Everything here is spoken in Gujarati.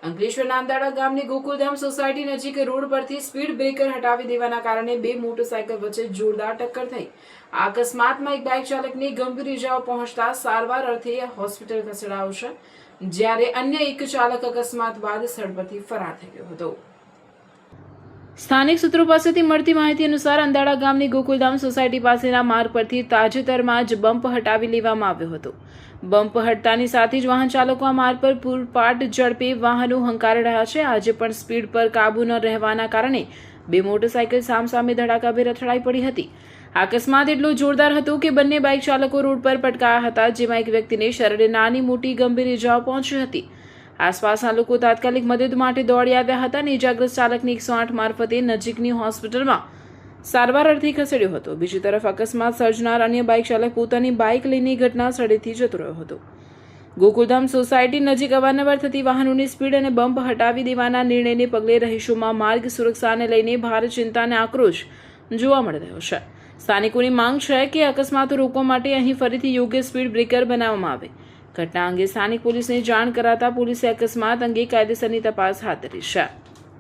અંકલેશ્વરના અંદાડા ગામની ગોકુલધામ સોસાયટી નજીક રોડ પરથી સ્પીડ બ્રેકર હટાવી દેવાના કારણે બે મોટરસાયકલ વચ્ચે જોરદાર ટક્કર થઈ. આ અકસ્માતમાં એક બાઇક ચાલકને ગંભીર ઇજાઓ પહોંચતા સારવાર અર્થે હોસ્પિટલ ખસેડાયો છે, જ્યારે અન્ય એક ચાલક અકસ્માત બાદ સ્થળ પરથી ફરાર થઈ ગયો હતો. સ્થાનિક સૂત્રો પાસેથી મળતી માહિતી અનુસાર અંદાડા ગામની ગોકુલધામ સોસાયટી પાસેના માર્ગ પરથી તાજેતરમાં જ બમ્પ હટાવી લેવામાં આવ્યો હતો. બમ્પ હટતાની સાથે જ વાહન ચાલકો આ માર્ગ પર પૂરપાટ ઝડપે વાહનો હંકારી રહ્યા છે. આજે પણ સ્પીડ પર કાબુ ન રહેવાના કારણે બે મોટરસાયકલ સામસામે ધડાકાભેર અથડાઈ પડી હતી. અકસ્માત એટલો જોરદાર હતો કે બંને બાઇક ચાલકો રોડ પર પટકાયા હતા, જેમાં એક વ્યક્તિને શરીરે નાની મોટી ગંભીર ઇજાઓ પહોંચી હતી. આસપાસના લોકો તાત્કાલિક મદદ માટે દોડી આવ્યા હતા અને ઇજાગ્રસ્ત ચાલકને 108 મારફતે નજીકની હોસ્પિટલમાં સારવાર અર્થે ખસેડ્યો હતો. બીજી તરફ અકસ્માત સર્જનાર અન્ય બાઇક ચાલક પોતાની બાઇક લઈને ઘટના સ્થળેથી જતો રહ્યો હતો. ગોકુલધામ સોસાયટી નજીક અવારનવાર થતી વાહનોની સ્પીડ અને બમ્પ હટાવી દેવાના નિર્ણયને પગલે રહીશોમાં માર્ગ સુરક્ષાને લઈને ભારે ચિંતા અને આક્રોશ જોવા મળી રહ્યો છે. સ્થાનિકોની માંગ છે કે અકસ્માતો રોકવા માટે અહીં ફરીથી યોગ્ય સ્પીડ બ્રેકર બનાવવામાં આવે. ઘટના અંગે સ્થાનિક પોલીસને જાણ કરાતા પોલીસે અકસ્માત અંગે કાયદેસરની તપાસ હાથ ધરી છે.